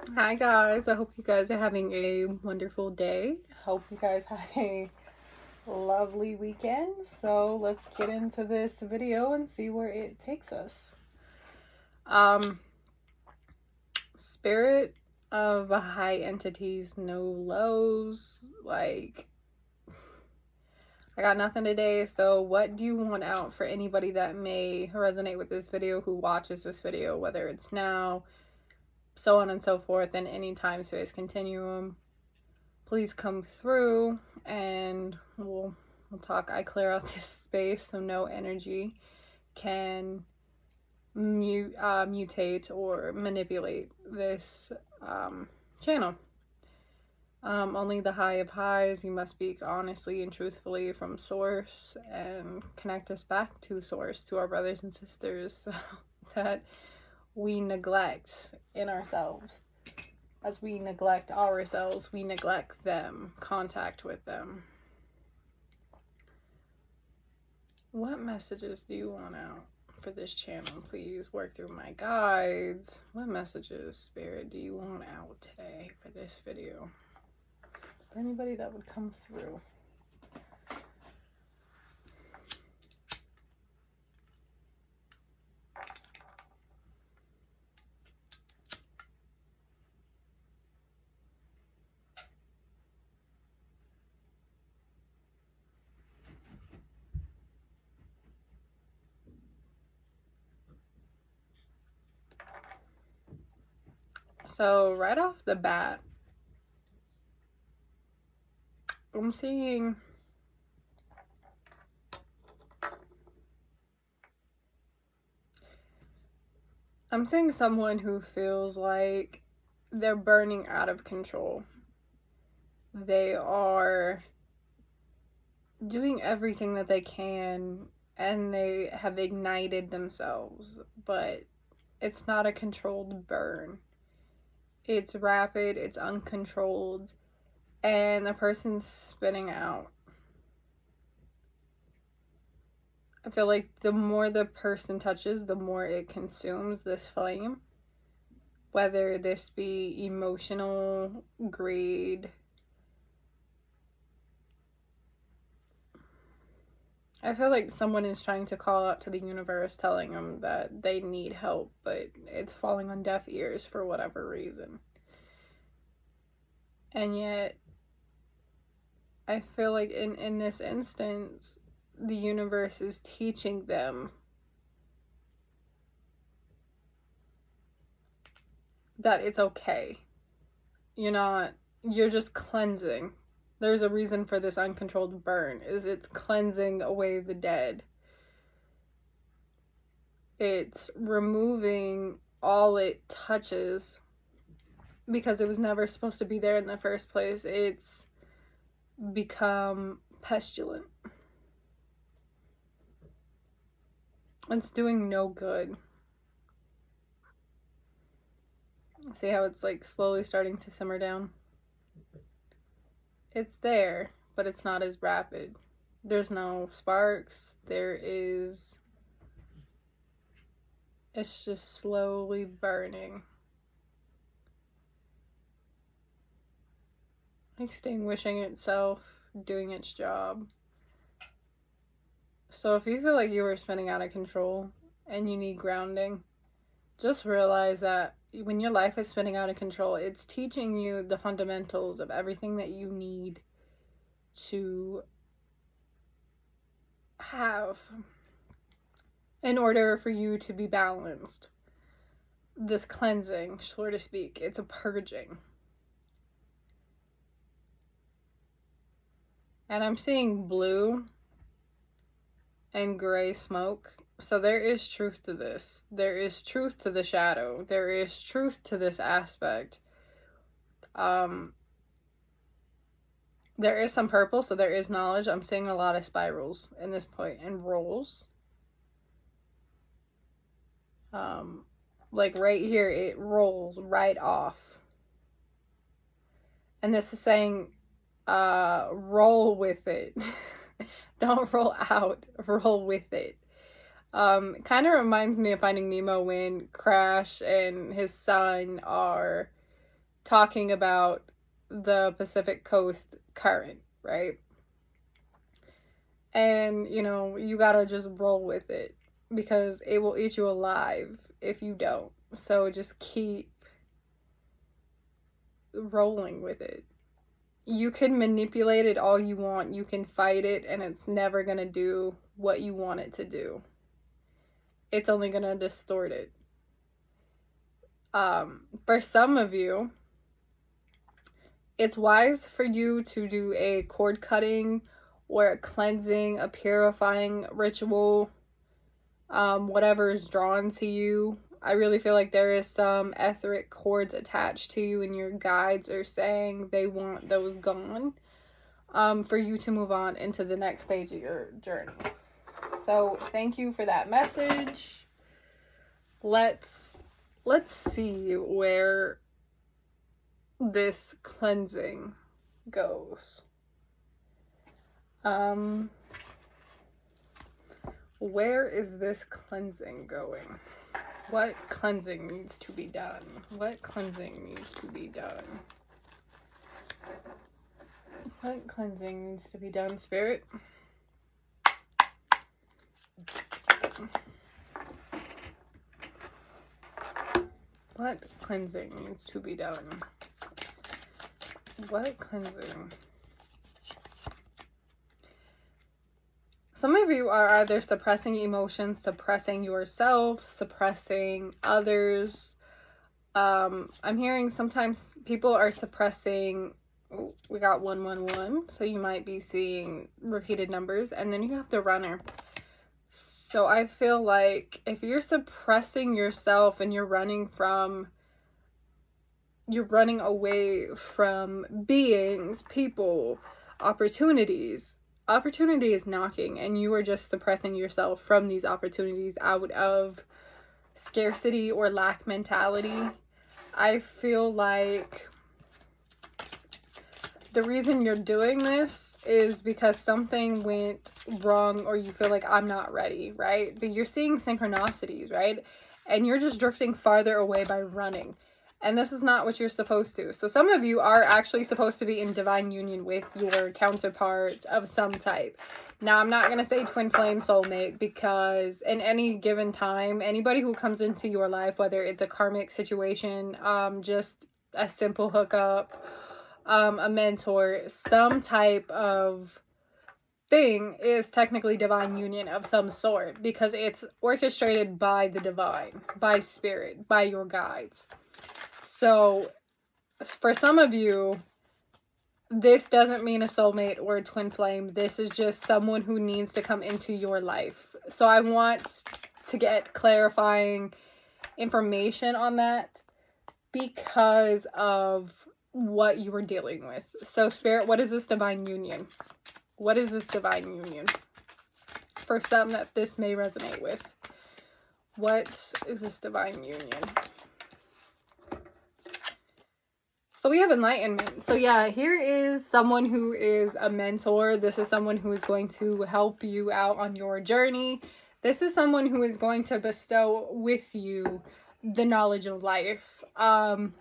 Hi guys, I hope you guys are having a wonderful day. Hope you guys had a lovely weekend. So let's get into this video and see where it takes us. Um, Spirit of high entities, no lows. Like, I got nothing today. So what do you want out for anybody that may resonate with this video, who watches this video, whether it's now, so on and so forth, in any time space continuum? Please come through and we'll talk. I clear out this space so no energy can mutate or manipulate this channel. Only the high of highs. You must speak honestly and truthfully from source and connect us back to source, to our brothers and sisters that we neglect in ourselves. As we neglect ourselves, we neglect them, contact with them. What messages do you want out for this channel? Please work through my guides. What messages, Spirit, do you want out today for this video? For anybody that would come through. So right off the bat, I'm seeing someone who feels like they're burning out of control. They are doing everything that they can and they have ignited themselves, but it's not a controlled burn. It's rapid, it's uncontrolled, and the person's spinning out. I feel like the more the person touches, the more it consumes this flame. Whether this be emotional, greed. I feel like someone is trying to call out to the universe, telling them that they need help, but it's falling on deaf ears for whatever reason. And yet, I feel like in this instance, the universe is teaching them that it's okay. You're just cleansing. There's a reason for this uncontrolled burn, is it's cleansing away the dead. It's removing all it touches because it was never supposed to be there in the first place. It's become pestilent. It's doing no good. See how it's like slowly starting to simmer down? It's there, but it's not as rapid. There's no sparks. It's just slowly burning. Extinguishing itself, doing its job. So if you feel like you are spinning out of control and you need grounding, just realize that when your life is spinning out of control, it's teaching you the fundamentals of everything that you need to have in order for you to be balanced. This cleansing, so to speak, it's a purging. And I'm seeing blue and gray smoke. So there is truth to this. There is truth to the shadow. There is truth to this aspect. There is some purple, so there is knowledge. I'm seeing a lot of spirals in this point and rolls. Like right here, it rolls right off. And this is saying, roll with it. Don't roll out, roll with it. Kind of reminds me of Finding Nemo when Crash and his son are talking about the Pacific Coast current, right? And, you know, you gotta just roll with it because it will eat you alive if you don't. So just keep rolling with it. You can manipulate it all you want. You can fight it, and it's never gonna do what you want it to do. It's only gonna distort it. For some of you, it's wise for you to do a cord cutting or a cleansing, a purifying ritual, whatever is drawn to you. I really feel like there is some etheric cords attached to you, and your guides are saying they want those gone, for you to move on into the next stage of your journey. So thank you for that message. Let's see where this cleansing goes. Where is this cleansing going? What cleansing needs to be done? What cleansing needs to be done? What cleansing needs to be done, Spirit? What cleansing needs to be done? What cleansing? Some of you are either suppressing emotions, suppressing yourself, suppressing others. I'm hearing sometimes people are suppressing. We got 111, so you might be seeing repeated numbers, and then you have the runner. So I feel like if you're suppressing yourself and you're running away from beings, people, opportunities. Opportunity is knocking, and you are just suppressing yourself from these opportunities out of scarcity or lack mentality. I feel like the reason you're doing this is because something went wrong, or you feel like I'm not ready, right? But you're seeing synchronicities, right? And you're just drifting farther away by running. And this is not what you're supposed to. So some of you are actually supposed to be in divine union with your counterparts of some type. Now, I'm not going to say twin flame soulmate, because in any given time, anybody who comes into your life, whether it's a karmic situation, just a simple hookup, a mentor, some type of thing is technically divine union of some sort, because it's orchestrated by the divine, by spirit, by your guides. So for some of you, this doesn't mean a soulmate or a twin flame. This is just someone who needs to come into your life. So I want to get clarifying information on that because of what you were dealing with. So Spirit, what is this divine union? What is this divine union? For some that this may resonate with. What is this divine union? So we have enlightenment. So yeah, here is someone who is a mentor. This is someone who is going to help you out on your journey. This is someone who is going to bestow with you the knowledge of life. Sorry,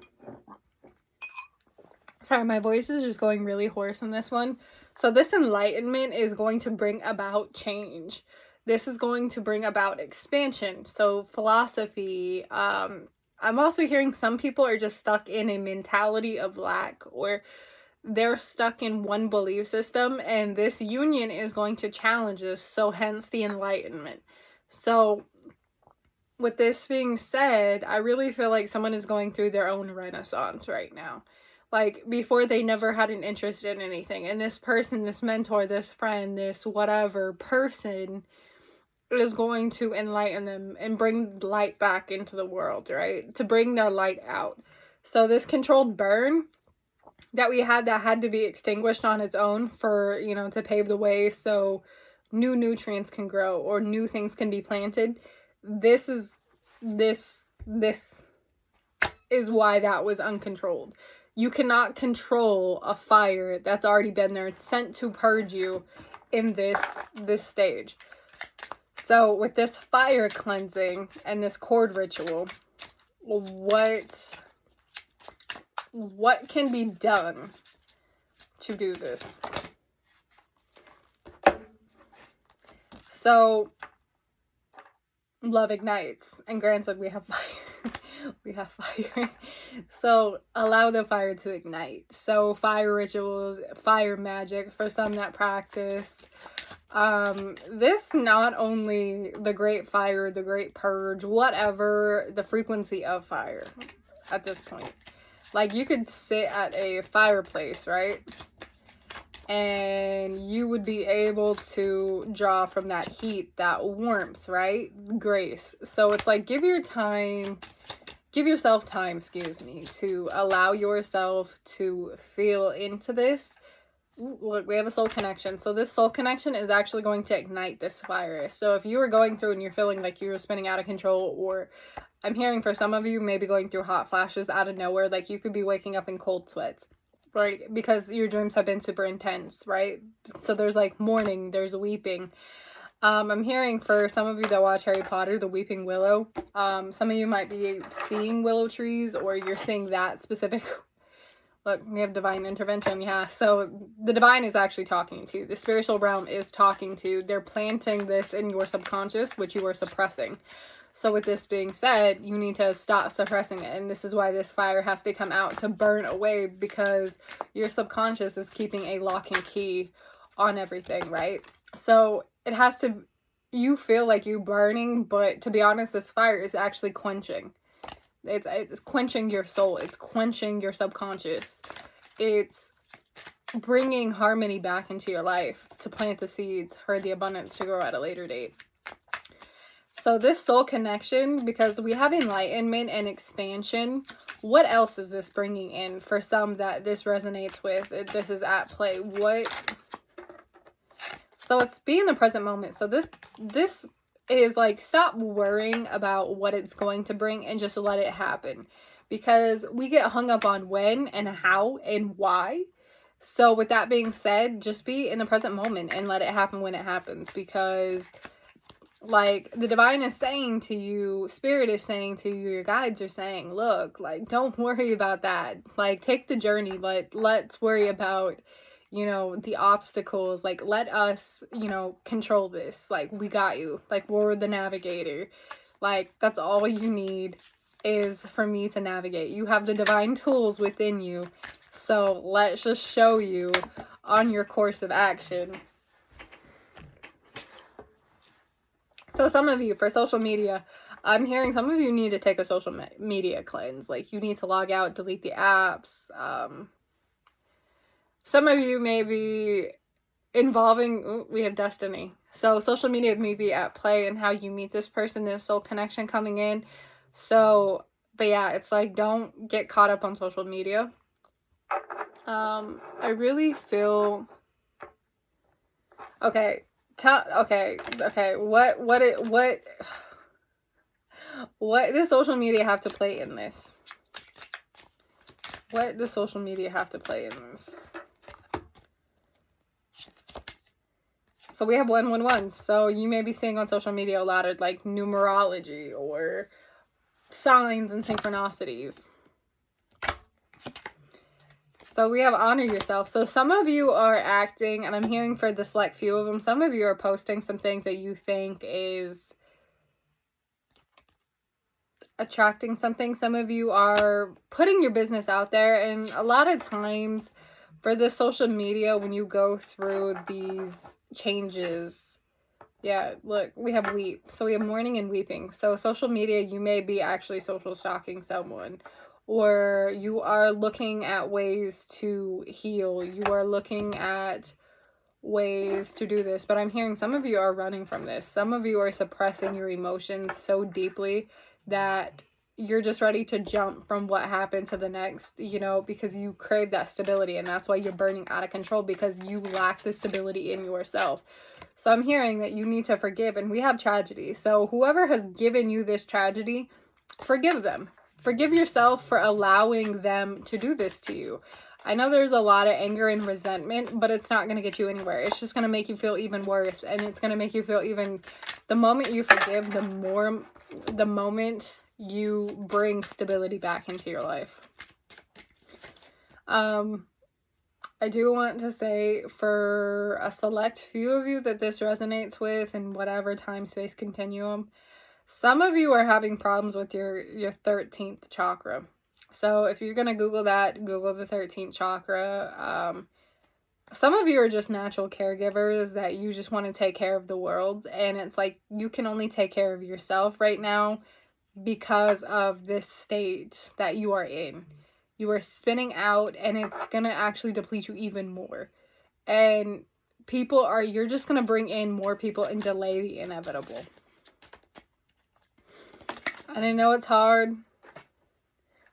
my voice is just going really hoarse in this one. So this enlightenment is going to bring about change. This is going to bring about expansion. So philosophy, I'm also hearing some people are just stuck in a mentality of lack, or they're stuck in one belief system, and this union is going to challenge this. So hence the enlightenment. So with this being said, I really feel like someone is going through their own renaissance right now. Like before, they never had an interest in anything, and this person, this mentor, this friend, this whatever person is going to enlighten them and bring light back into the world, right? To bring their light out. So this controlled burn that we had, that had to be extinguished on its own for, you know, to pave the way so new nutrients can grow or new things can be planted. This is why that was uncontrolled. You cannot control a fire that's already been there. It's sent to purge you in this stage. So with this fire cleansing and this cord ritual, what what can be done to do this? So, love ignites, and granted, we have fire. We have fire. So, allow the fire to ignite. So, fire rituals, fire magic for some that practice. This, not only the great fire, the great purge, whatever the frequency of fire at this point. Like, you could sit at a fireplace, right? And you would be able to draw from that heat, that warmth, right? Grace. So it's like, give yourself time, to allow yourself to feel into this. Ooh, look, we have a soul connection. So this soul connection is actually going to ignite this fire. So if you were going through and you're feeling like you're spinning out of control, or I'm hearing for some of you, maybe going through hot flashes out of nowhere, like you could be waking up in cold sweats. Right, because your dreams have been super intense, right? So there's like mourning, there's weeping. I'm hearing for some of you that watch Harry Potter, the Weeping Willow. Some of you might be seeing willow trees, or you're seeing that specific. Look, we have divine intervention, yeah. So the divine is actually talking to you. The spiritual realm is talking to you. They're planting this in your subconscious, which you are suppressing. So with this being said, you need to stop suppressing it. And this is why this fire has to come out to burn away, because your subconscious is keeping a lock and key on everything, right? So it has to, you feel like you're burning, but to be honest, this fire is actually quenching. It's quenching your soul. It's quenching your subconscious. It's bringing harmony back into your life to plant the seeds for the abundance to grow at a later date. So this soul connection, because we have enlightenment and expansion, what else is this bringing in for some that this resonates with? This is at play. So it's be in the present moment. So this is like, stop worrying about what it's going to bring and just let it happen. Because we get hung up on when and how and why. So with that being said, just be in the present moment and let it happen when it happens. Because like the divine is saying to you, spirit is saying to you, your guides are saying, look, like, don't worry about that. Like, take the journey. Let's worry about, you know, the obstacles. Like, let us, you know, control this. Like, we got you. Like, we're the navigator. Like, that's all you need is for me to navigate. You have the divine tools within you. So let's just show you on your course of action. So some of you, for social media, I'm hearing some of you need to take a social media cleanse. Like, you need to log out, delete the apps. Some of you may be involving, we have destiny. So social media may be at play in how you meet this person, this soul connection coming in. So, but yeah, it's like, don't get caught up on social media. I really feel, okay. What does social media have to play in this? What does social media have to play in this? So we have 111. So you may be seeing on social media a lot of like numerology or signs and synchronicities. So we have honor yourself. So some of you are acting, and I'm hearing for the select few of them, some of you are posting some things that you think is attracting something. Some of you are putting your business out there. And a lot of times for this social media, when you go through these changes, yeah, look, we have weep. So we have mourning and weeping. So social media, you may be actually social stalking someone. Or you are looking at ways to heal. You are looking at ways to do this. But I'm hearing some of you are running from this. Some of you are suppressing your emotions so deeply that you're just ready to jump from what happened to the next, you know, because you crave that stability. And that's why you're burning out of control, because you lack the stability in yourself. So I'm hearing that you need to forgive. And we have tragedy. So whoever has given you this tragedy, forgive them. Forgive yourself for allowing them to do this to you. I know there's a lot of anger and resentment, but it's not going to get you anywhere. It's just going to make you feel even worse. And it's going to make you feel even, the moment you forgive, the moment you bring stability back into your life. I do want to say, for a select few of you that this resonates with in whatever time space continuum, some of you are having problems with your 13th chakra. So if you're going to Google that, Google the 13th chakra. Some of you are just natural caregivers that you just want to take care of the world. And it's like you can only take care of yourself right now because of this state that you are in. You are spinning out, and it's going to actually deplete you even more. And you're just going to bring in more people and delay the inevitable. And I know it's hard.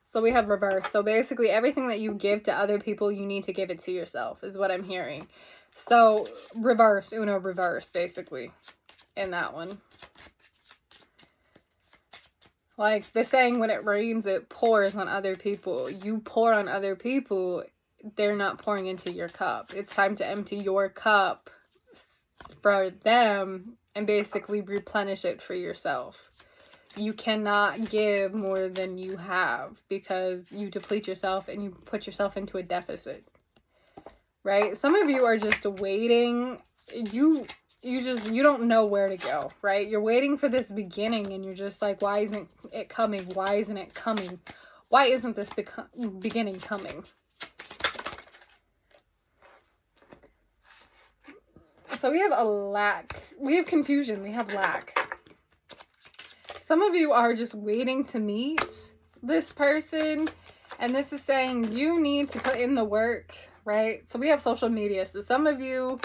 So we have reverse. So basically everything that you give to other people, you need to give it to yourself, is what I'm hearing. So reverse, Uno reverse, basically, in that one. Like the saying, when it rains, it pours on other people. You pour on other people, they're not pouring into your cup. It's time to empty your cup for them and basically replenish it for yourself. You cannot give more than you have because you deplete yourself and you put yourself into a deficit. Right? Some of you are just waiting. You don't know where to go, right? You're waiting for this beginning and you're just like, why isn't it coming? Why isn't it coming? Why isn't this beginning coming? So we have a lack. We have confusion. We have lack. Some of you are just waiting to meet this person. And this is saying you need to put in the work, right? So we have social media. So some of you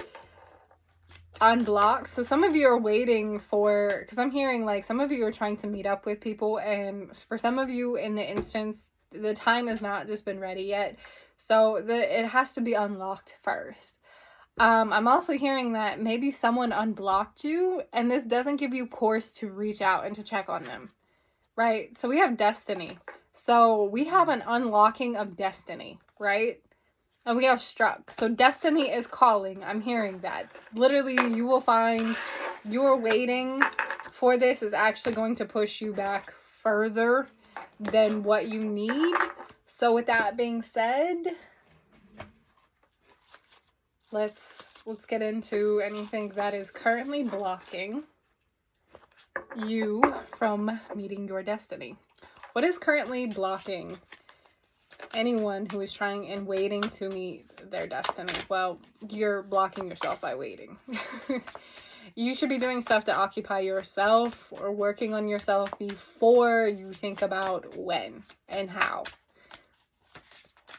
unblock. So some of you are waiting for, because I'm hearing like some of you are trying to meet up with people. And for some of you in the instance, the time has not just been ready yet. So it has to be unlocked first. I'm also hearing that maybe someone unblocked you and this doesn't give you course to reach out and to check on them, right? So we have destiny. So we have an unlocking of destiny, right? And we have struck. So destiny is calling. I'm hearing that. Literally, you will find your waiting for this is actually going to push you back further than what you need. So with that being said, let's get into anything that is currently blocking you from meeting your destiny. What is currently blocking anyone who is trying and waiting to meet their destiny? Well, you're blocking yourself by waiting. You should be doing stuff to occupy yourself or working on yourself before you think about when and how.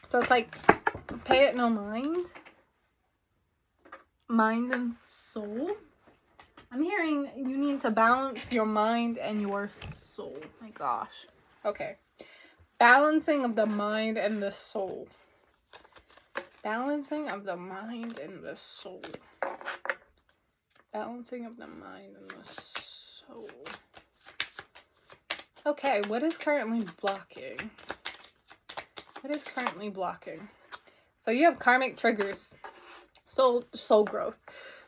So it's like, pay it no mind. Mind and soul. I'm hearing you need to balance your mind and your soul. My gosh. Okay. Balancing of the mind and the soul. Balancing of the mind and the soul. Balancing of the mind and the soul. Okay, what is currently blocking? What is currently blocking? So you have karmic triggers. Soul growth.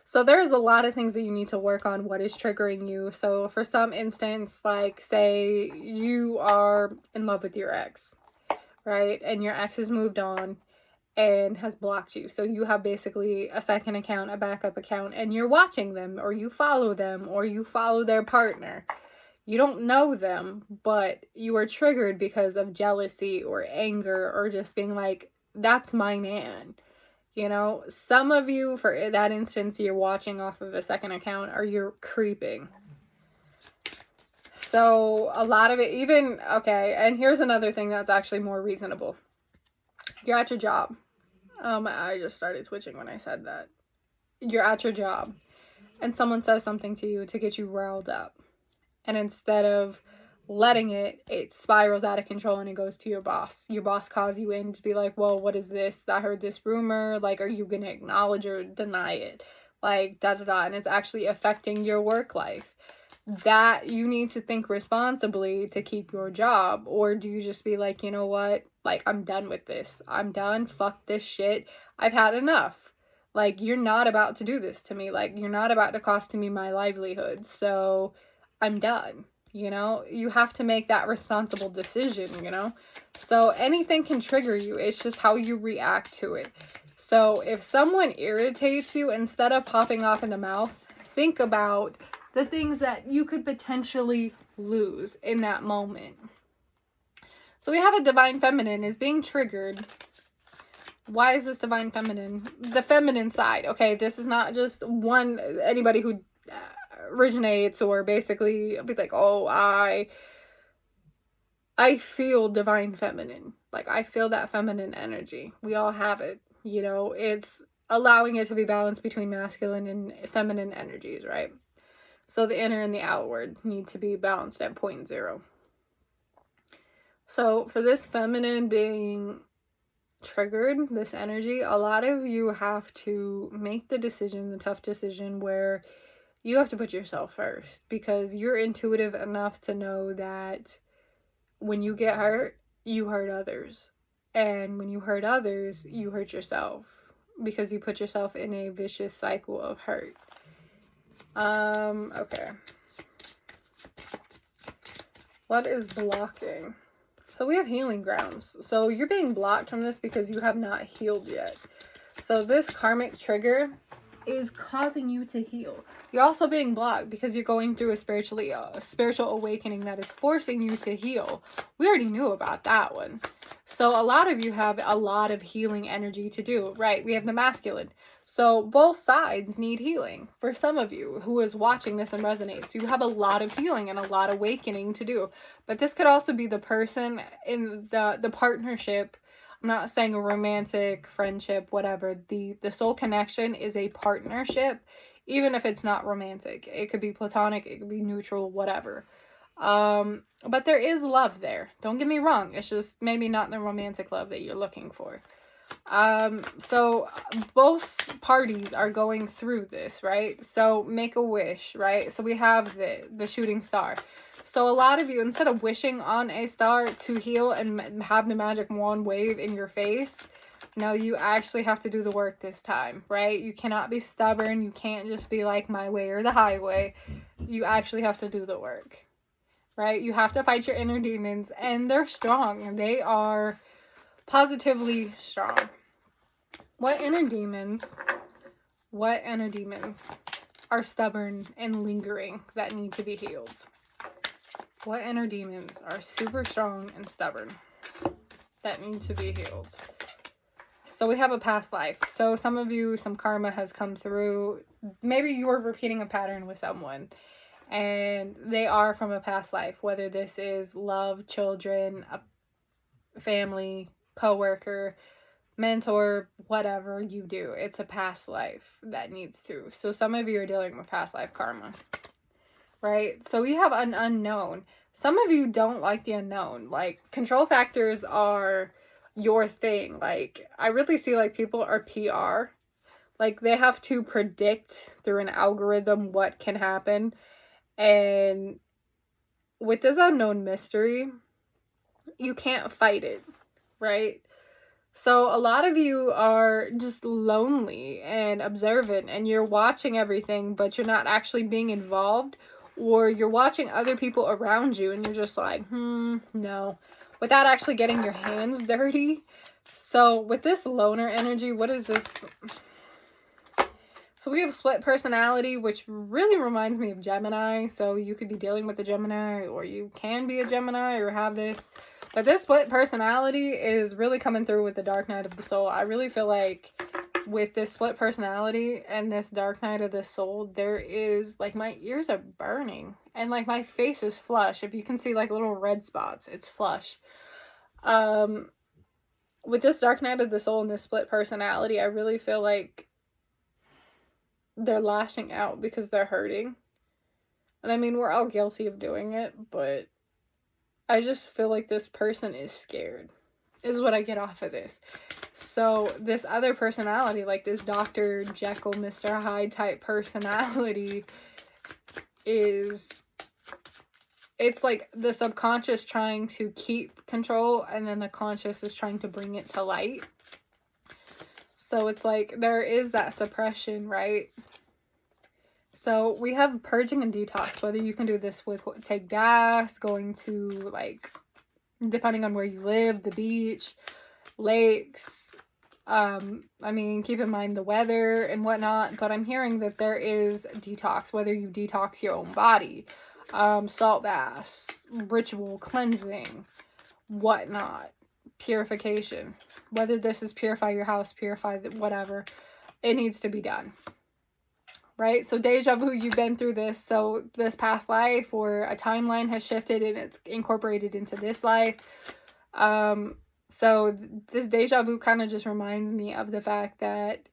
So there's a lot of things that you need to work on. What is triggering you? So for some instance, like say you are in love with your ex, right? And your ex has moved on and has blocked you. So you have basically a second account, a backup account, and you're watching them, or you follow them, or you follow their partner. You don't know them, but you are triggered because of jealousy or anger or just being like, that's my man. You know, some of you, for that instance, you're watching off of a second account or you're creeping. So a lot of it, even, okay, and here's another thing that's actually more reasonable. You're at your job. I just started twitching when I said that. You're at your job and someone says something to you to get you riled up. And instead of letting it spirals out of control and it goes to your boss. Your boss calls you in to be like, well, what is this? I heard this rumor. Like, are you going to acknowledge or deny it? Like, da-da-da. And it's actually affecting your work life. That you need to think responsibly to keep your job. Or do you just be like, you know what? Like, I'm done with this. I'm done. Fuck this shit. I've had enough. Like, you're not about to do this to me. Like, you're not about to cost me my livelihood. So I'm done. you know? You have to make that responsible decision, you know? So anything can trigger you. It's just how you react to it. So if someone irritates you, instead of popping off in the mouth, think about the things that you could potentially lose in that moment. So we have a divine feminine is being triggered. Why is this divine feminine? The feminine side. Okay, this is not just anybody who originates or basically be like, oh, I feel divine feminine. Like, I feel that feminine energy. We all have it. You know, it's allowing it to be balanced between masculine and feminine energies, right? So the inner and the outward need to be balanced at 0.0. So for this feminine being triggered, this energy, a lot of you have to make the decision, the tough decision, where you have to put yourself first, because you're intuitive enough to know that when you get hurt, you hurt others. And when you hurt others, you hurt yourself, because you put yourself in a vicious cycle of hurt. Okay. What is blocking? So we have healing grounds. So you're being blocked from this because you have not healed yet. So this karmic trigger is causing you to heal. You're also being blocked because you're going through a spiritual awakening that is forcing you to heal. We already knew about that one. So a lot of you have a lot of healing energy to do, right? We have the masculine. So both sides need healing. For some of you who is watching this and resonates, you have a lot of healing and a lot of awakening to do. But this could also be the person in the partnership. I'm not saying a romantic friendship, whatever. The soul connection is a partnership, even if it's not romantic. It could be platonic, it could be neutral, whatever. But there is love there. Don't get me wrong. It's just maybe not the romantic love that you're looking for. So both parties are going through this, right? So make a wish, right? So we have the shooting star. So a lot of you, instead of wishing on a star to heal and have the magic wand wave in your face, no, you actually have to do the work this time, right? You cannot be stubborn. You can't just be like my way or the highway. You actually have to do the work, right? You have to fight your inner demons, and they're strong. They are positively strong. What inner demons are stubborn and lingering that need to be healed? What inner demons are super strong and stubborn that need to be healed? So we have a past life. So some of you, some karma has come through. Maybe you were repeating a pattern with someone and they are from a past life, whether this is love, children, a family, coworker, mentor, whatever you do. It's a past life that needs to. So some of you are dealing with past life karma, right? So we have an unknown. Some of you don't like the unknown. Like, control factors are your thing. Like, I really see like people are PR. Like, they have to predict through an algorithm what can happen. And with this unknown mystery, you can't fight it, right? So a lot of you are just lonely and observant, and you're watching everything, but you're not actually being involved, or you're watching other people around you and you're just like, no, without actually getting your hands dirty. So with this loner energy, what is this? So we have split personality, which really reminds me of Gemini. So you could be dealing with a Gemini, or you can be a Gemini or have this. But this split personality is really coming through with the dark night of the soul. I really feel like with this split personality and this dark night of the soul, there is like, my ears are burning and like my face is flush. If you can see like little red spots, it's flush. With this dark night of the soul and this split personality, I really feel like they're lashing out because they're hurting. And I mean, we're all guilty of doing it, but I just feel like this person is scared, is what I get off of this. So this other personality, like this Dr. Jekyll, Mr. Hyde type personality, it's like the subconscious trying to keep control, and then the conscious is trying to bring it to light. So it's like there is that suppression, right? So we have purging and detox, whether you can do this with take gas, going to, like, depending on where you live, the beach, lakes. I mean, keep in mind the weather and whatnot, but I'm hearing that there is detox, whether you detox your own body, salt baths, ritual cleansing, whatnot, purification. Whether this is purify your house, purify whatever, it needs to be done. Right? So deja vu, you've been through this. So this past life or a timeline has shifted and it's incorporated into this life. So this deja vu kind of just reminds me of the fact that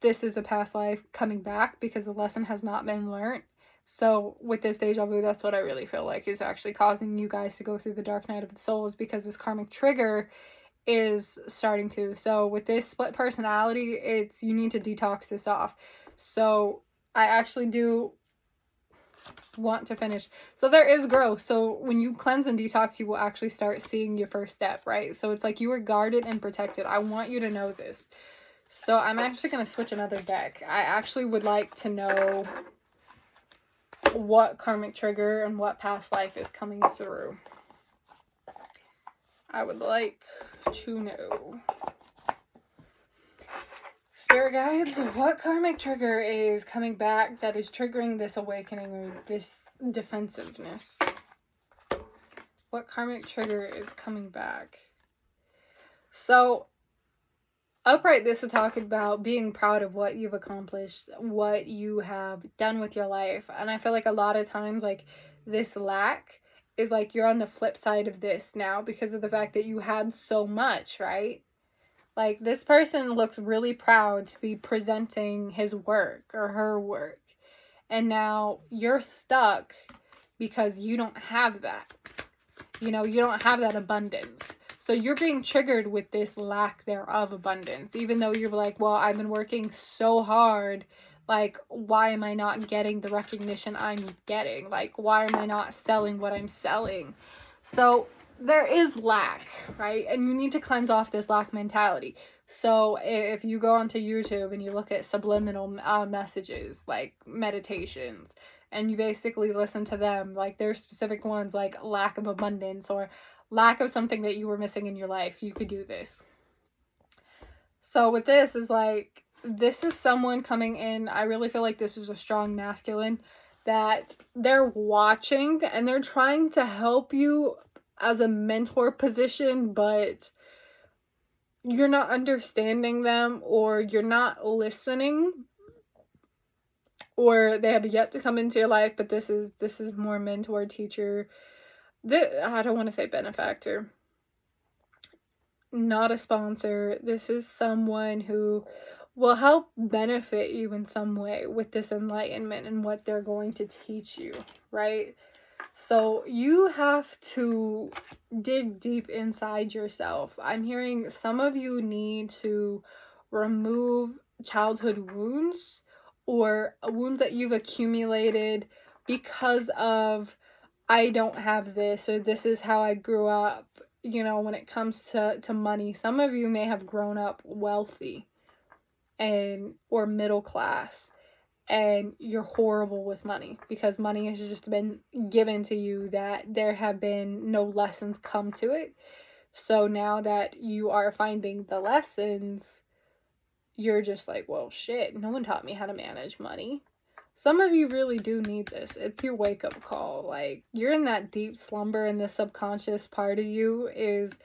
this is a past life coming back because the lesson has not been learned. So with this deja vu, that's what I really feel like is actually causing you guys to go through the dark night of the souls, because this karmic trigger is starting to. So with this split personality, it's, you need to detox this off. So I actually do want to finish. So there is growth. So when you cleanse and detox, you will actually start seeing your first step, right? So it's like you were guarded and protected. I want you to know this. So I'm actually going to switch another deck. I actually would like to know what karmic trigger and what past life is coming through. I would like to know. Spirit guides, what karmic trigger is coming back that is triggering this awakening or this defensiveness? What karmic trigger is coming back? So, upright, this would talk about being proud of what you've accomplished, what you have done with your life. And I feel like a lot of times, like, this lack is like you're on the flip side of this now because of the fact that you had so much, right? Like, this person looks really proud to be presenting his work or her work. And now you're stuck because you don't have that. You know, you don't have that abundance. So you're being triggered with this lack thereof abundance. Even though you're like, well, I've been working so hard. Like, why am I not getting the recognition I'm getting? Like, why am I not selling what I'm selling? So there is lack, right? And you need to cleanse off this lack mentality. So if you go onto YouTube and you look at subliminal messages, like meditations, and you basically listen to them, like there's specific ones like lack of abundance or lack of something that you were missing in your life, you could do this. So with this is like, this is someone coming in, I really feel like this is a strong masculine, that they're watching and they're trying to help you as a mentor position, but you're not understanding them, or you're not listening, or they have yet to come into your life. But this is more mentor, teacher. I don't want to say benefactor, not a sponsor. This is someone who will help benefit you in some way with this enlightenment and what they're going to teach you, right? So you have to dig deep inside yourself. I'm hearing some of you need to remove childhood wounds or wounds that you've accumulated because of, I don't have this, or this is how I grew up. You know, when it comes to money, some of you may have grown up wealthy or middle class, and you're horrible with money because money has just been given to you, that there have been no lessons come to it. So now that you are finding the lessons, you're just like, well, shit, no one taught me how to manage money. Some of you really do need this. It's your wake-up call. Like, you're in that deep slumber, and the subconscious part of you is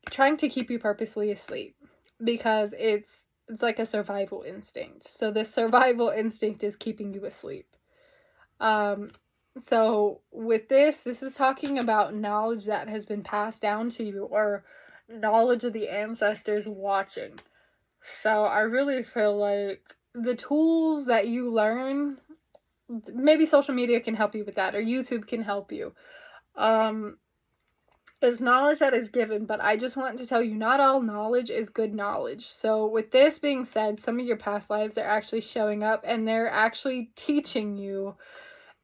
trying to keep you purposely asleep because it's like a survival instinct. So this survival instinct is keeping you asleep. So with this is talking about knowledge that has been passed down to you, or knowledge of the ancestors watching. So I really feel like the tools that you learn, maybe social media can help you with that, or YouTube can help you. Is knowledge that is given, but I just want to tell you, not all knowledge is good knowledge. So with this being said, some of your past lives are actually showing up, and they're actually teaching you.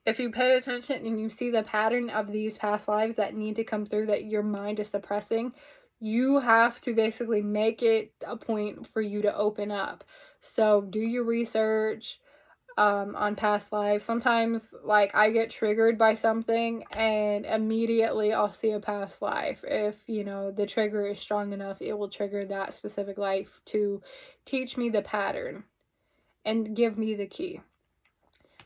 If you pay attention and you see the pattern of these past lives that need to come through, that your mind is suppressing, you have to basically make it a point for you to open up. So do your research, on past lives. Sometimes, like, I get triggered by something and immediately I'll see a past life. If, you know, the trigger is strong enough, it will trigger that specific life to teach me the pattern and give me the key.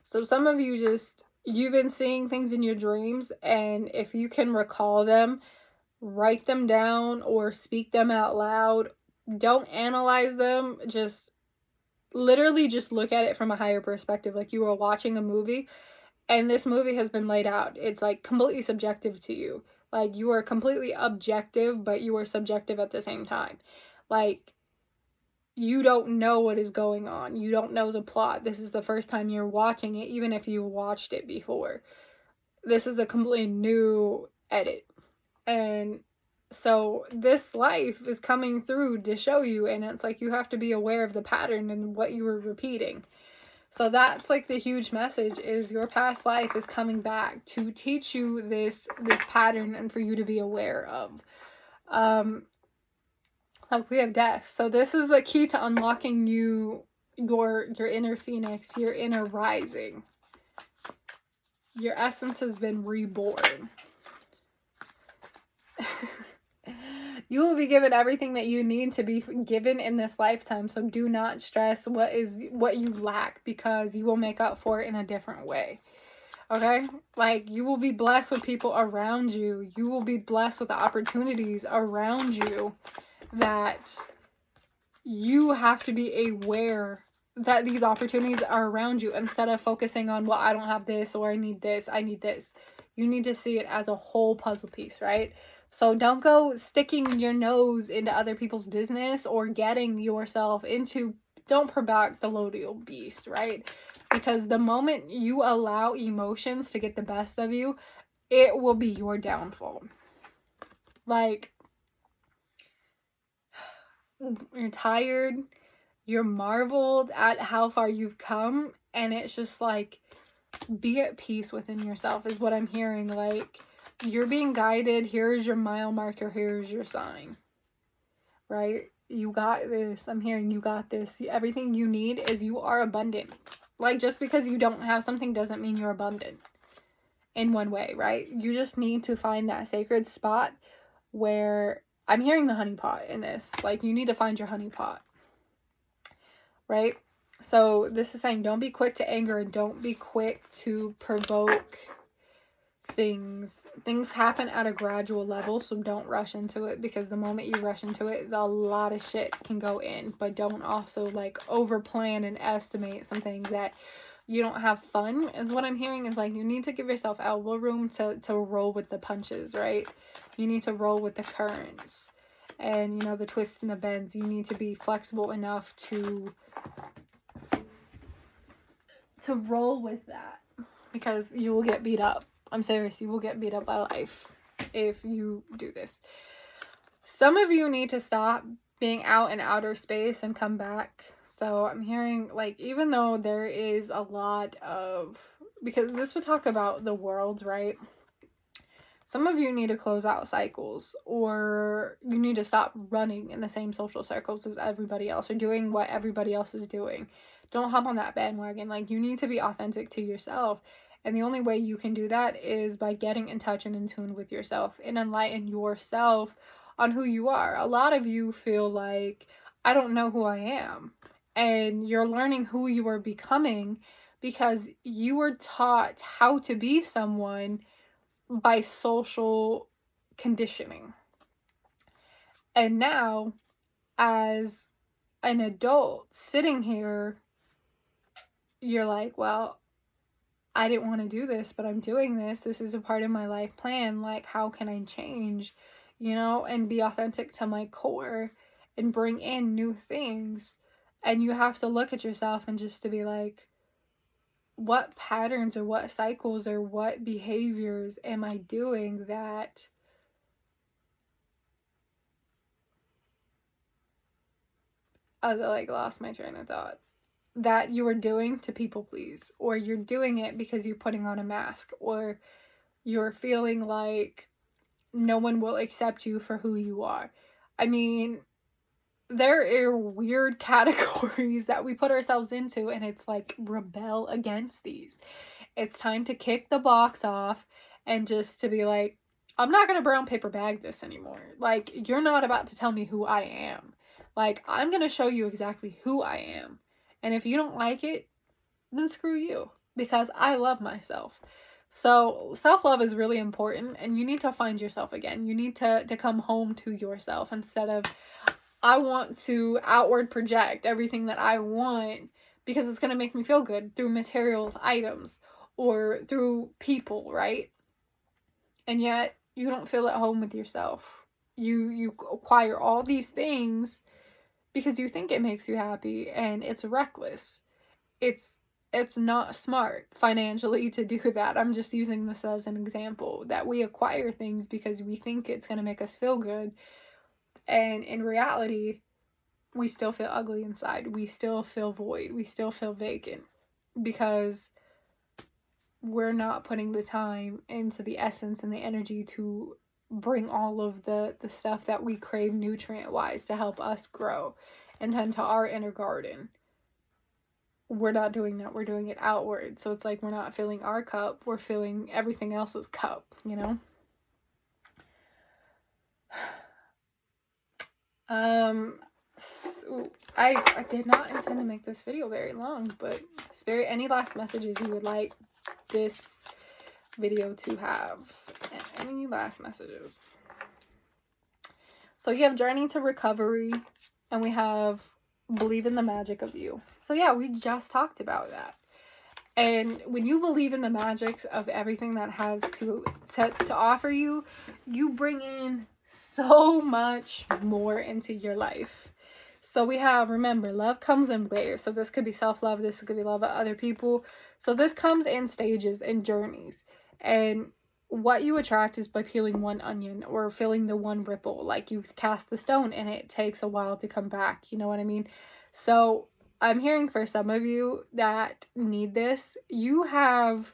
So some of you just, you've been seeing things in your dreams, and if you can recall them, write them down or speak them out loud. Don't analyze them. Just literally just look at it from a higher perspective. Like you are watching a movie and this movie has been laid out. It's like completely subjective to you. Like you are completely objective, but you are subjective at the same time. Like you don't know what is going on. You don't know the plot. This is the first time you're watching it, even if you watched it before. This is a completely new edit. And so this life is coming through to show you, and it's like you have to be aware of the pattern and what you were repeating. So that's like the huge message, is your past life is coming back to teach you this pattern and for you to be aware of. Like we have death. So this is the key to unlocking your inner phoenix, your inner rising. Your essence has been reborn. You will be given everything that you need to be given in this lifetime. So do not stress what you lack, because you will make up for it in a different way. Okay? Like you will be blessed with people around you. You will be blessed with the opportunities around you, that you have to be aware that these opportunities are around you, instead of focusing on, well, I don't have this, or I need this. You need to see it as a whole puzzle piece, right? So don't go sticking your nose into other people's business or getting yourself into, don't provoke the Lodial beast, right? Because the moment you allow emotions to get the best of you, it will be your downfall. Like, you're tired, you're marveled at how far you've come, and it's just like, be at peace within yourself is what I'm hearing. Like, you're being guided. Here's your mile marker. Here's your sign, right? You got this. I'm hearing you got this. Everything you need is, you are abundant. Like, just because you don't have something doesn't mean you're abundant in one way, right? You just need to find that sacred spot where, I'm hearing the honeypot in this. Like, you need to find your honeypot, right? So this is saying, don't be quick to anger and don't be quick to provoke things. Things happen at a gradual level, so don't rush into it, because the moment you rush into it, a lot of shit can go in. But don't also like over plan and estimate some things that you don't have fun, is what I'm hearing. Is like, you need to give yourself elbow room to roll with the punches, right? You need to roll with the currents and, you know, the twists and the bends. You need to be flexible enough to roll with that, because you will get beat up. I'm serious, you will get beat up by life if you do this. Some of you need to stop being out in outer space and come back. So I'm hearing, like, even though there is a lot of, because this would talk about the world, right? Some of you need to close out cycles, or you need to stop running in the same social circles as everybody else, or doing what everybody else is doing. Don't hop on that bandwagon. Like, you need to be authentic to yourself. And the only way you can do that is by getting in touch and in tune with yourself and enlighten yourself on who you are. A lot of you feel like, I don't know who I am. And you're learning who you are becoming because you were taught how to be someone by social conditioning. And now, as an adult sitting here, you're like, well, I didn't want to do this, but I'm doing this. This is a part of my life plan. Like, how can I change, you know, and be authentic to my core and bring in new things? And you have to look at yourself and just to be like, what patterns or what cycles or what behaviors am I doing that I like lost my train of thought, that you are doing to people please, or you're doing it because you're putting on a mask, or you're feeling like no one will accept you for who you are. I mean, there are weird categories that we put ourselves into, and it's like, rebel against these. It's time to kick the box off and just to be like, I'm not going to brown paper bag this anymore. Like, you're not about to tell me who I am. Like, I'm going to show you exactly who I am. And if you don't like it, then screw you, because I love myself. So self-love is really important, and you need to find yourself again. You need to come home to yourself instead of, I want to outward project everything that I want because it's going to make me feel good through material items or through people, right? And yet you don't feel at home with yourself. You acquire all these things because you think it makes you happy, and it's reckless. It's not smart financially to do that. I'm just using this as an example, that we acquire things because we think it's going to make us feel good, and in reality we still feel ugly inside. We still feel void. We still feel vacant because we're not putting the time into the essence and the energy to bring all of the stuff that we crave nutrient wise to help us grow and tend to our inner garden. We're not doing that. We're doing it outward. So it's like we're not filling our cup. We're filling everything else's cup, you know? So I did not intend to make this video very long, but Spirit, any last messages you would like this video to have? Any last messages? So you have journey to recovery, and we have believe in the magic of you. So yeah, we just talked about that. And when you believe in the magic of everything that has to offer you, you bring in so much more into your life. So we have, remember, love comes in waves. So this could be self-love, this could be love of other people. So this comes in stages and journeys. And what you attract is by peeling one onion or feeling the one ripple. Like you cast the stone and it takes a while to come back. You know what I mean? So I'm hearing for some of you that need this, you have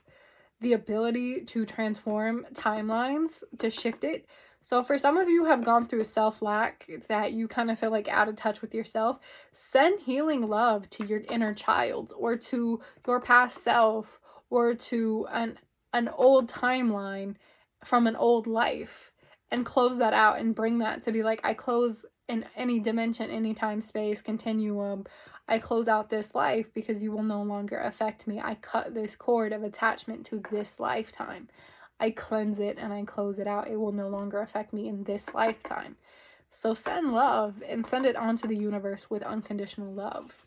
the ability to transform timelines, to shift it. So for some of you have gone through self-lack, that you kind of feel like out of touch with yourself, send healing love to your inner child or to your past self or to an old timeline from an old life, and close that out and bring that to be like, I close in any dimension, any time, space, continuum. I close out this life because you will no longer affect me. I cut this cord of attachment to this lifetime. I cleanse it and I close it out. It will no longer affect me in this lifetime. So send love and send it onto the universe with unconditional love.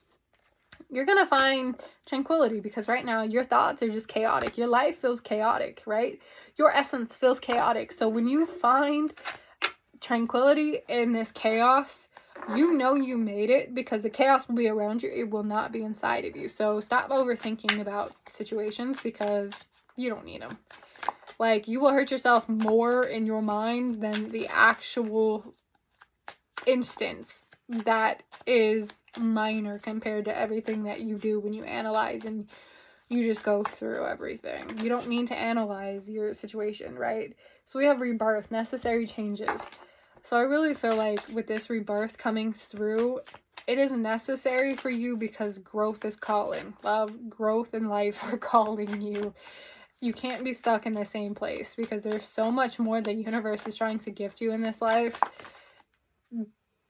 You're going to find tranquility because right now your thoughts are just chaotic. Your life feels chaotic, right? Your essence feels chaotic. So when you find tranquility in this chaos, you know you made it because the chaos will be around you. It will not be inside of you. So stop overthinking about situations because you don't need them. Like, you will hurt yourself more in your mind than the actual instance that is minor compared to everything that you do when you analyze and you just go through everything. You don't need to analyze your situation, right? So we have rebirth, necessary changes. So I really feel like with this rebirth coming through, it is necessary for you because growth is calling. Love, growth, and life are calling you. You can't be stuck in the same place because there's so much more the universe is trying to gift you in this life.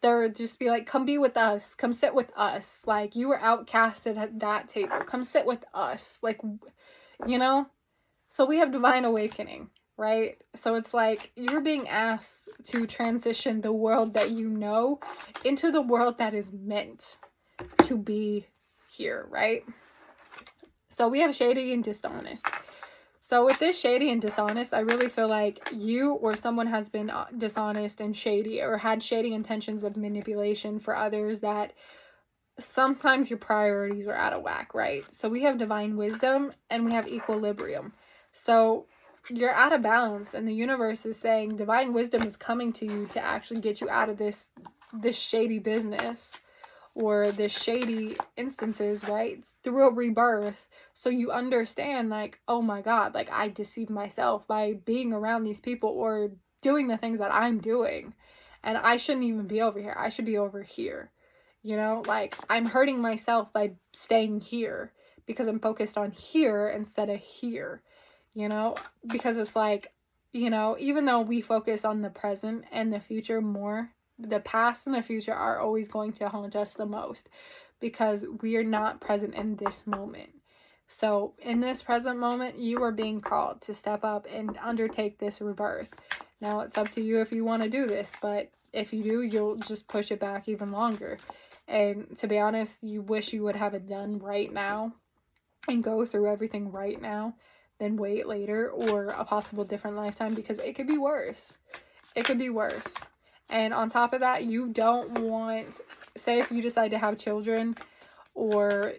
They're just be like, come be with us. Come sit with us. Like, you were outcasted at that table. Come sit with us. Like, you know? So we have divine awakening, right? So it's like you're being asked to transition the world that you know into the world that is meant to be here, right? So we have shady and dishonest. So with this shady and dishonest, I really feel like you or someone has been dishonest and shady or had shady intentions of manipulation for others, that sometimes your priorities were out of whack, right? So we have divine wisdom and we have equilibrium. So you're out of balance and the universe is saying divine wisdom is coming to you to actually get you out of this shady business or the shady instances, right? Through a rebirth. So you understand, like, oh my God, like, I deceived myself by being around these people or doing the things that I'm doing. And I shouldn't even be over here. I should be over here. You know, like, I'm hurting myself by staying here because I'm focused on here instead of here, you know, because it's like, you know, even though we focus on the present and the future more, the past and the future are always going to haunt us the most because we are not present in this moment. So in this present moment, you are being called to step up and undertake this rebirth. Now, it's up to you if you want to do this, but if you do, you'll just push it back even longer. And to be honest, you wish you would have it done right now and go through everything right now than wait later or a possible different lifetime, because it could be worse. It could be worse. And on top of that, you don't want, say if you decide to have children or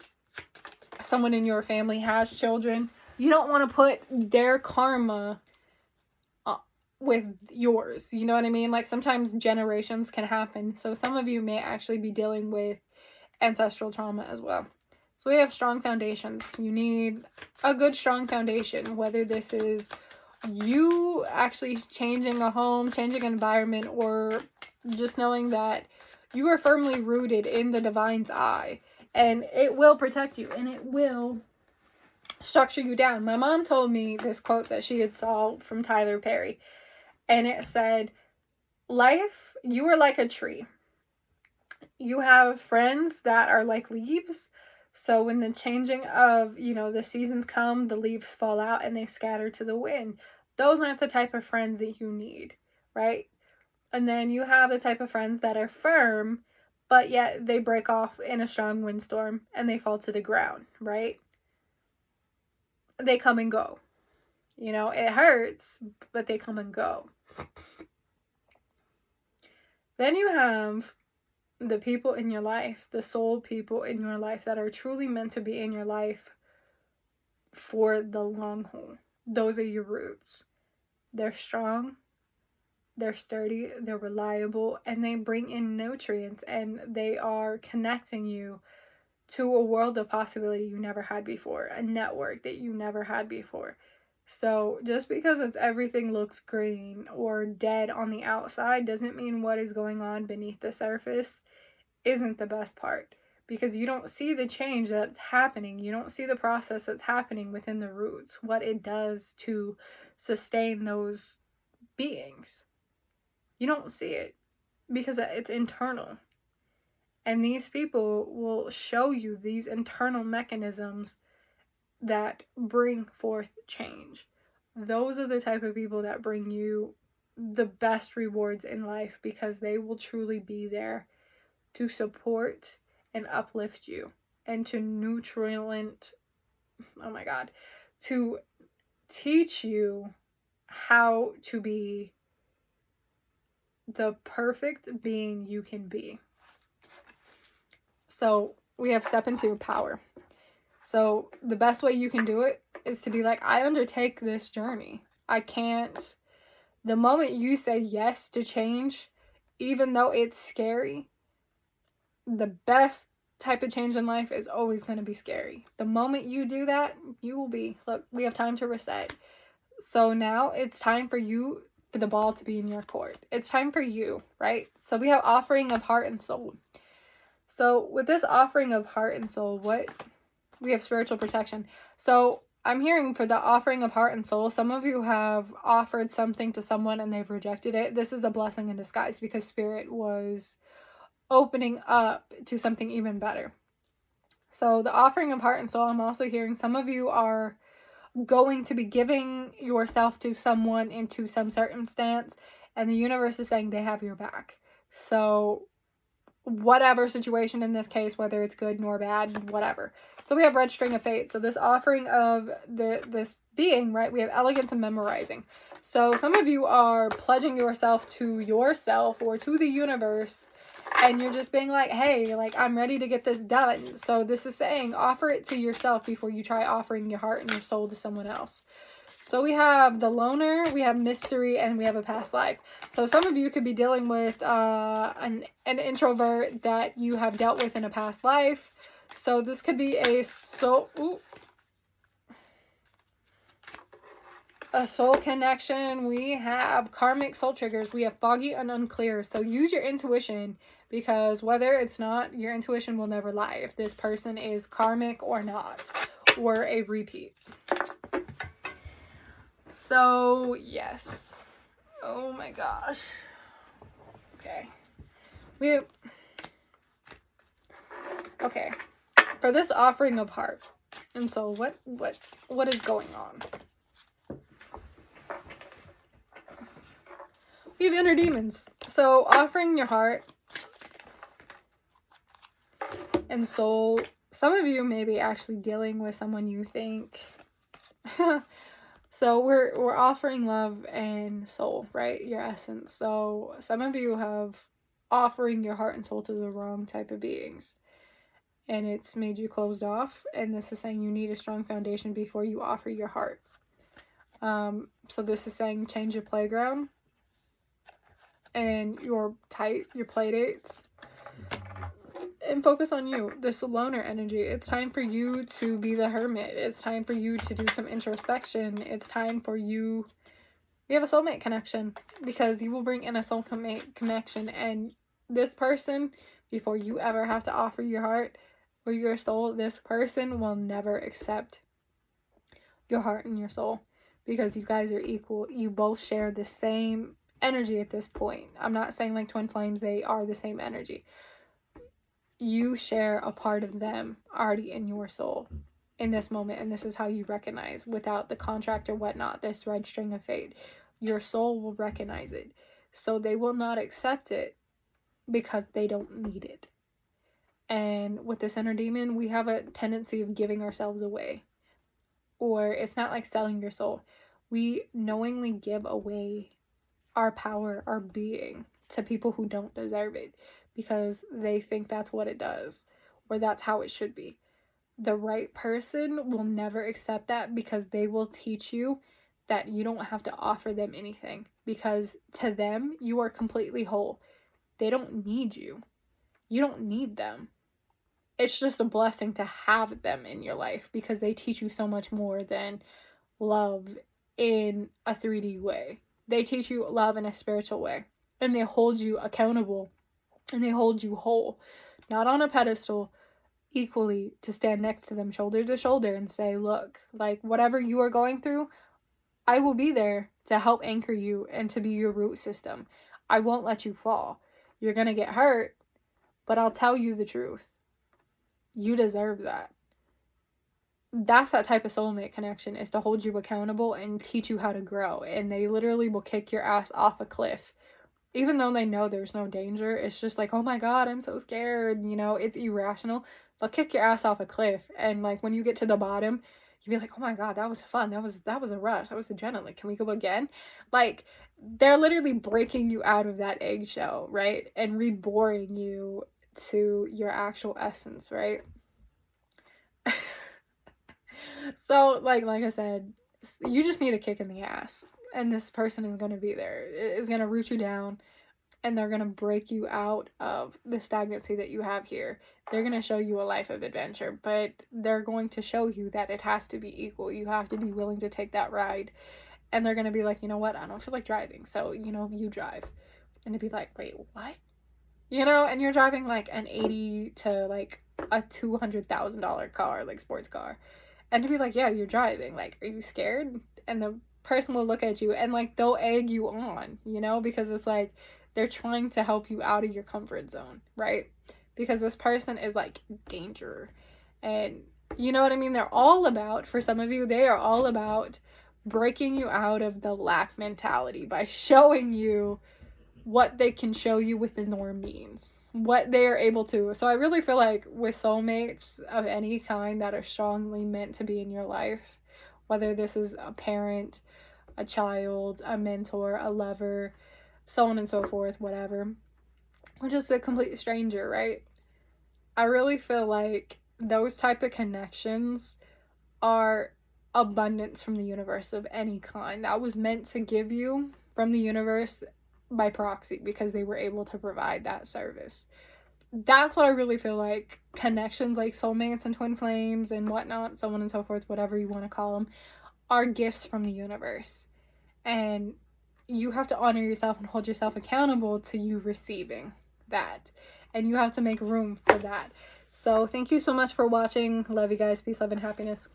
someone in your family has children, you don't want to put their karma with yours. You know what I mean? Like, sometimes generations can happen. So some of you may actually be dealing with ancestral trauma as well. So we have strong foundations. You need a good strong foundation, whether this is you actually changing a home, changing an environment, or just knowing that you are firmly rooted in the divine's eye, and it will protect you and it will structure you down. My mom told me this quote that she had saw from Tyler Perry, and it said, life, you are like a tree. You have friends that are like leaves. So when the changing of, you know, the seasons come, the leaves fall out and they scatter to the wind. Those aren't the type of friends that you need, right? And then you have the type of friends that are firm, but yet they break off in a strong windstorm and they fall to the ground, right? They come and go. You know, it hurts, but they come and go. Then you have the people in your life, the soul people in your life that are truly meant to be in your life for the long haul. Those are your roots. They're strong, they're sturdy, they're reliable, and they bring in nutrients, and they are connecting you to a world of possibility you never had before, a network that you never had before. So just because everything looks green or dead on the outside doesn't mean what is going on beneath the surface isn't the best part, because you don't see the change that's happening. You don't see the process that's happening within the roots, what it does to sustain those beings. You don't see it because it's internal. And these people will show you these internal mechanisms that bring forth change. Those are the type of people that bring you the best rewards in life, because they will truly be there to support and uplift you and to to teach you how to be the perfect being you can be. So we have step into your power. So the best way you can do it is to be like, I undertake this journey. I can't. The moment you say yes to change, even though it's scary, the best type of change in life is always going to be scary. The moment you do that, you will be, look, we have time to reset. So now it's time for you, for the ball to be in your court. It's time for you, right? So we have offering of heart and soul. So with this offering of heart and soul, we have spiritual protection. So I'm hearing for the offering of heart and soul, some of you have offered something to someone and they've rejected it. This is a blessing in disguise, because spirit was opening up to something even better. So the offering of heart and soul, I'm also hearing some of you are going to be giving yourself to someone into some circumstance, and the universe is saying they have your back. So whatever situation in this case, whether it's good nor bad, whatever. So we have red string of fate. So this offering of this being, right, we have elegance and memorizing. So some of you are pledging yourself to yourself or to the universe, and you're just being like, hey, like, I'm ready to get this done. So this is saying offer it to yourself before you try offering your heart and your soul to someone else. So we have the loner, we have mystery, and we have a past life. So some of you could be dealing with an introvert that you have dealt with in a past life. So this could be a a soul connection. We have karmic soul triggers. We have foggy and unclear. So use your intuition, because whether it's not, your intuition will never lie if this person is karmic or not, or a repeat. So, yes. Oh my gosh. Okay. Okay. For this offering of heart and soul, what is going on? We have inner demons. So offering your heart and soul. Some of you may be actually dealing with someone you think. So we're offering love and soul, right? Your essence. So some of you have offering your heart and soul to the wrong type of beings, and it's made you closed off. And this is saying you need a strong foundation before you offer your heart. So this is saying change your playground and your play dates, and focus on you. This loner energy. It's time for you to be the hermit. It's time for you to do some introspection. It's time for you. We have a soulmate connection, because you will bring in a soulmate connection, and this person, before you ever have to offer your heart or your soul, this person will never accept your heart and your soul, because you guys are equal. You both share the same energy at this point. I'm not saying like twin flames, they are the same energy. You share a part of them already in your soul in this moment, and this is how you recognize, without the contract or whatnot, this thread string of fate. Your soul will recognize it, so they will not accept it because they don't need it. And with this inner demon, we have a tendency of giving ourselves away, or it's not like selling your soul. We knowingly give away our power, our being, to people who don't deserve it, because they think that's what it does, or that's how it should be. The right person will never accept that, because they will teach you that you don't have to offer them anything, because to them, you are completely whole. They don't need you. You don't need them. It's just a blessing to have them in your life, because they teach you so much more than love in a 3D way. They teach you love in a spiritual way, and they hold you accountable, and they hold you whole, not on a pedestal, equally, to stand next to them shoulder to shoulder and say, look, like, whatever you are going through, I will be there to help anchor you and to be your root system. I won't let you fall. You're going to get hurt, but I'll tell you the truth. You deserve that. That's that type of soulmate connection, is to hold you accountable and teach you how to grow. And they literally will kick your ass off a cliff. Even though they know there's no danger, it's just like, oh my God, I'm so scared. You know, it's irrational. They'll kick your ass off a cliff. And like, when you get to the bottom, you'll be like, oh my God, that was fun. That was a rush. That was adrenaline. Can we go again? Like, they're literally breaking you out of that eggshell, right? And reborn you to your actual essence, right? So, like I said, you just need a kick in the ass. And this person is going to be there. It is going to root you down. And they're going to break you out of the stagnancy that you have here. They're going to show you a life of adventure. But they're going to show you that it has to be equal. You have to be willing to take that ride. And they're going to be like, you know what? I don't feel like driving. So, you know, you drive. And to be like, wait, what? You know, and you're driving like an 80 to like a $200,000 car, like sports car. And to be like, yeah, you're driving. Like, are you scared? And the person will look at you and like, they'll egg you on, you know, because it's like, they're trying to help you out of your comfort zone, right? Because this person is like danger. And you know what I mean? They're all about, for some of you, they are all about breaking you out of the lack mentality by showing you what they can show you with the norm means, what they are able to. So I really feel like with soulmates of any kind that are strongly meant to be in your life, whether this is a parent, a child, a mentor, a lover, so on and so forth, whatever, or just a complete stranger, right? I really feel like those type of connections are abundance from the universe of any kind that was meant to give you from the universe by proxy, because they were able to provide that service. That's what I really feel like connections like soulmates and twin flames and whatnot, so on and so forth, whatever you want to call them, are gifts from the universe. And you have to honor yourself and hold yourself accountable to you receiving that. And you have to make room for that. So thank you so much for watching. Love you guys. Peace, love, and happiness.